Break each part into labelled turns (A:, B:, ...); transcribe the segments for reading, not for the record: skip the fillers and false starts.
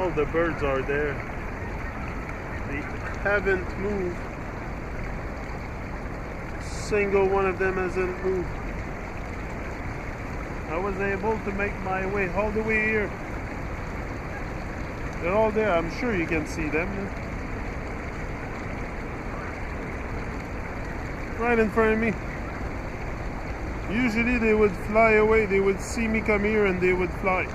A: All the birds are there. They haven't moved. Single one of them hasn't moved. I was able to make my way all the way here. They're all there. I'm sure you can see them. Right in front of me. Usually they would fly away. They would see me come here and they would fly.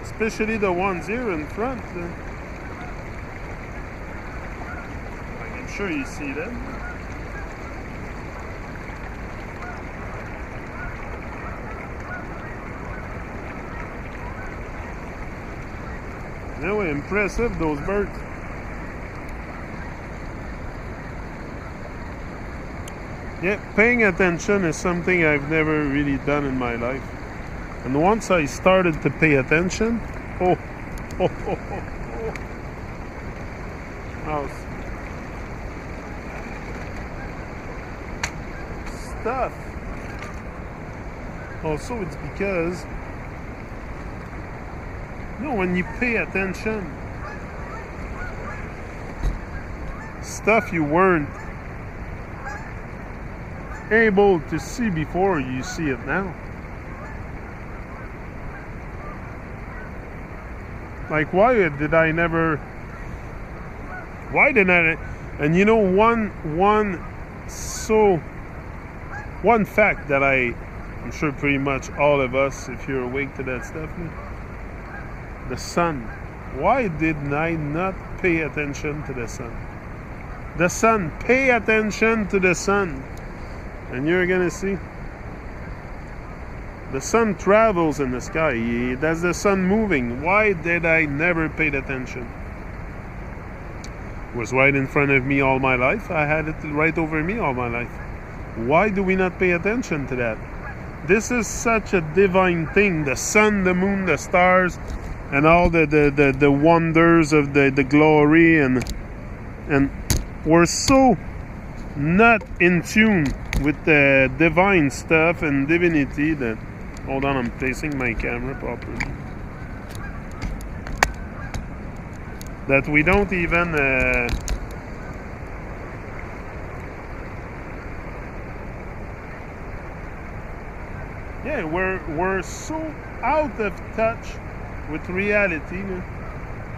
A: Especially the ones here in front. I'm sure you see them. Anyway, impressive, those birds. Yeah, paying attention is something I've never really done in my life. And once I started to pay attention, oh, stuff. Also, it's because, when you pay attention, stuff you weren't able to see before, you see it now. Like, why didn't I? And one fact that I'm sure pretty much all of us, if you're awake to that stuff, the sun. Why didn't I not pay attention to the sun? The sun, pay attention to the sun. And you're gonna see. The sun travels in the sky. That's the sun moving. Why did I never pay attention? It was right in front of me all my life. I had it right over me all my life. Why do we not pay attention to that? This is such a divine thing. The sun, the moon, the stars, and all the wonders of the glory, and we're so not in tune with the divine stuff and divinity that. Hold on, I'm placing my camera properly. That we don't even we're so out of touch with reality,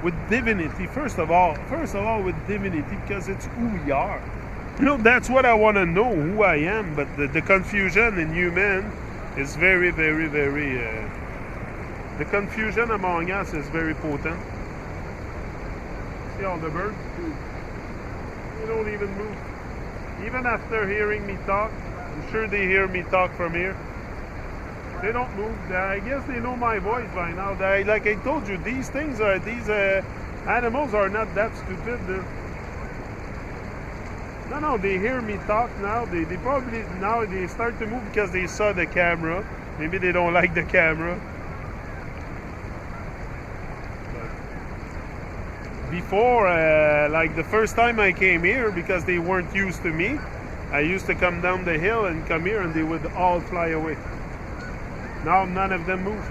A: with divinity. First of all with divinity, because it's who we are. That's what I want to know, who I am. But the confusion in human is very, very, very. The confusion among us is very potent. See all the birds? They don't even move. Even after hearing me talk, I'm sure they hear me talk from here. They don't move. I guess they know my voice by now. Like I told you, these animals are not that stupid. No, they hear me talk now. They probably now they start to move because they saw the camera. Maybe they don't like the camera. But before, like the first time I came here, because they weren't used to me, I used to come down the hill and come here, and they would all fly away. Now none of them move.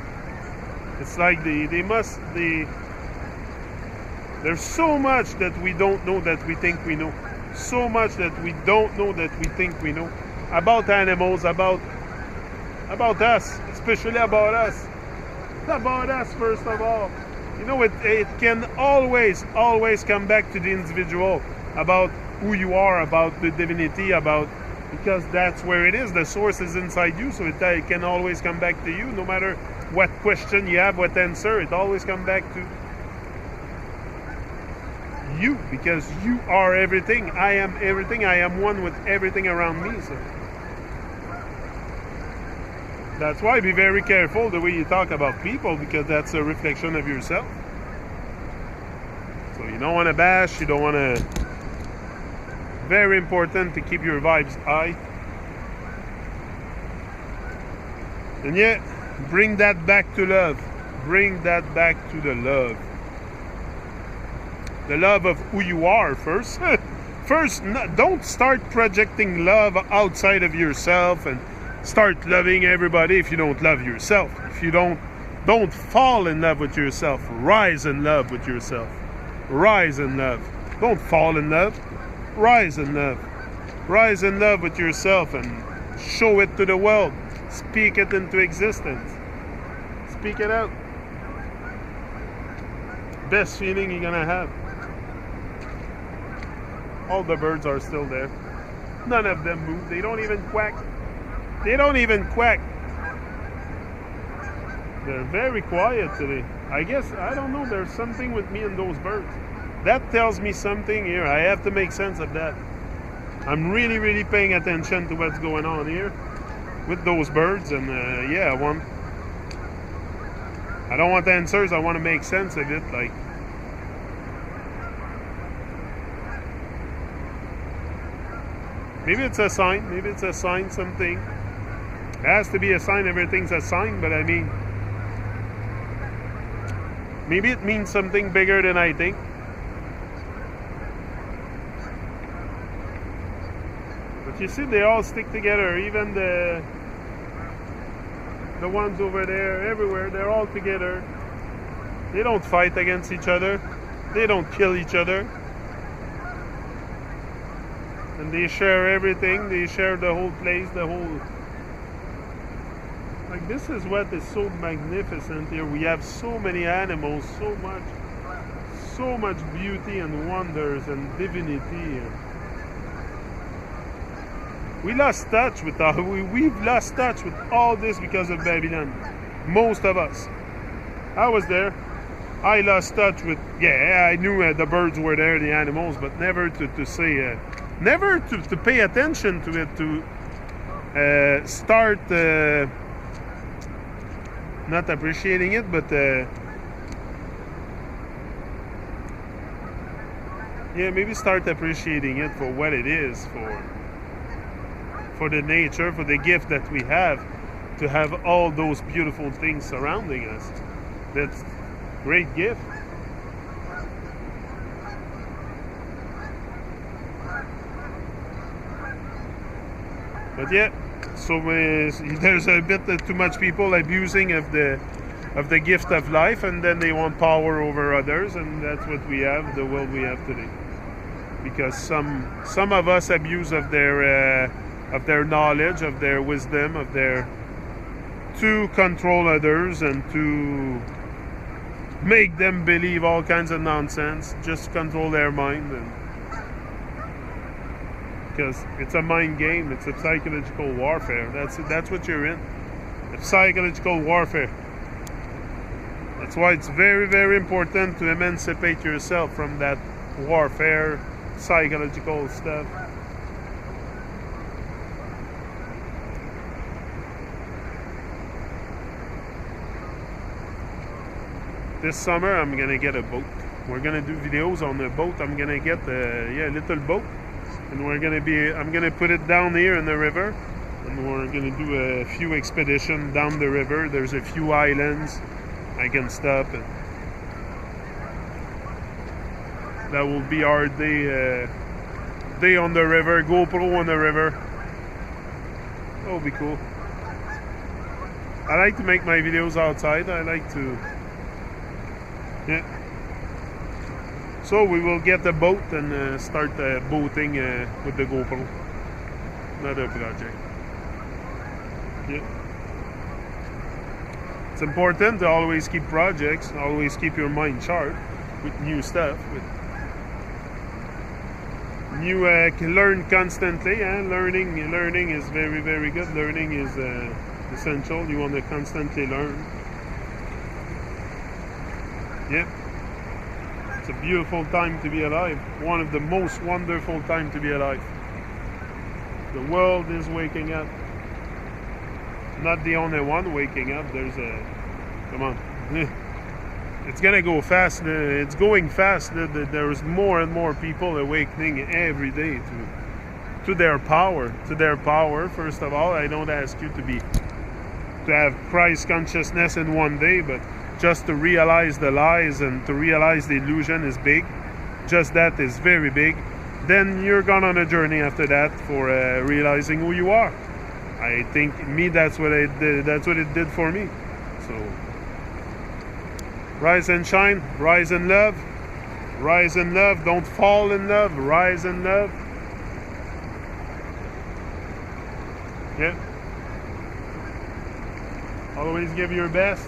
A: It's like there's so much that we don't know that we think we know. So much that we don't know that we think we know. About animals, about us, especially about us. About us, first of all. It can always come back to the individual, about who you are, about the divinity, because that's where it is. The source is inside you, so it can always come back to you, no matter what question you have, what answer, it always comes back to you, because you are everything. I am everything. I am one with everything around me. So that's why be very careful the way you talk about people, because that's a reflection of yourself. So you don't want to bash. You don't want to. Very important to keep your vibes high. And yet, bring that back to love. Bring that back to the love. The love of who you are first. First, don't start projecting love outside of yourself and start loving everybody if you don't love yourself. If you don't fall in love with yourself. Rise in love with yourself. Rise in love. Don't fall in love. Rise in love. Rise in love with yourself and show it to the world. Speak it into existence. Speak it out. Best feeling you're gonna have. All the birds are still there. None of them move. They don't even quack. They don't even quack. They're very quiet today. I guess, I don't know, there's something with me and those birds. That tells me something here. I have to make sense of that. I'm really, really paying attention to what's going on here with those birds. And yeah, I don't want answers. I want to make sense of it. Like, maybe it's a sign. Maybe it's a sign, something. It has to be a sign. Everything's a sign. But I mean, maybe it means something bigger than I think. But you see, they all stick together. Even the ones over there, everywhere, they're all together. They don't fight against each other. They don't kill each other. And they share everything. They share the whole place, the whole... Like, this is what is so magnificent here. We have so many animals, so much beauty and wonders and divinity. We lost touch with we've lost touch with all this because of Babylon. Most of us. I was there. I lost touch with, yeah, I knew the birds were there, the animals, but never to say, never to pay attention to it, to start not appreciating it, but yeah, maybe start appreciating it for what it is, for the nature, for the gift that we have, to have all those beautiful things surrounding us. That's a great gift. But yeah, so there's a bit too much people abusing of the gift of life, and then they want power over others, and that's what we have, the world we have today. Because some of us abuse of their knowledge, of their wisdom, to control others and to make them believe all kinds of nonsense, just control their mind. And because it's a mind game, it's a psychological warfare. That's what you're in. It's psychological warfare. That's why it's very, very important to emancipate yourself from that warfare, psychological stuff. This summer I'm gonna get a boat. We're gonna do videos on the boat. I'm gonna get a little boat, and I'm gonna put it down here in the river, and we're gonna do a few expeditions down the river. There's a few islands I can stop, and that will be our day on the river. GoPro on the river. That'll be cool. I like to make my videos outside. I like to. Yeah. So we will get the boat and start boating with the GoPro. Another project. Yeah. It's important to always keep projects, always keep your mind sharp with new stuff. Learn constantly. Learning is very, very good. Learning is essential. You want to constantly learn. Yeah, it's a beautiful time to be alive. One of the most wonderful times to be alive. The world is waking up. Not the only one waking up. Come on. It's gonna go fast. It's going fast. There's more and more people awakening every day to their power. To their power. First of all, I don't ask you to have Christ consciousness in one day, but just to realize the lies and to realize the illusion is big. just that is very big, then you're gone on a journey after that for realizing who you are. I think that's what it did for me. So rise and shine, rise in love, don't fall in love, rise in love. Yeah. Always give your best.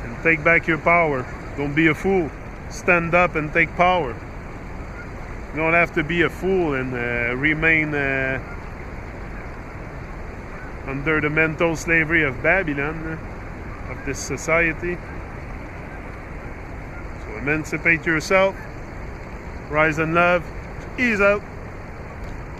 A: And take back your power. Don't be a fool. Stand up and take power. You don't have to be a fool and remain under the mental slavery of Babylon, of this society. So emancipate yourself. Rise in love. Ease out.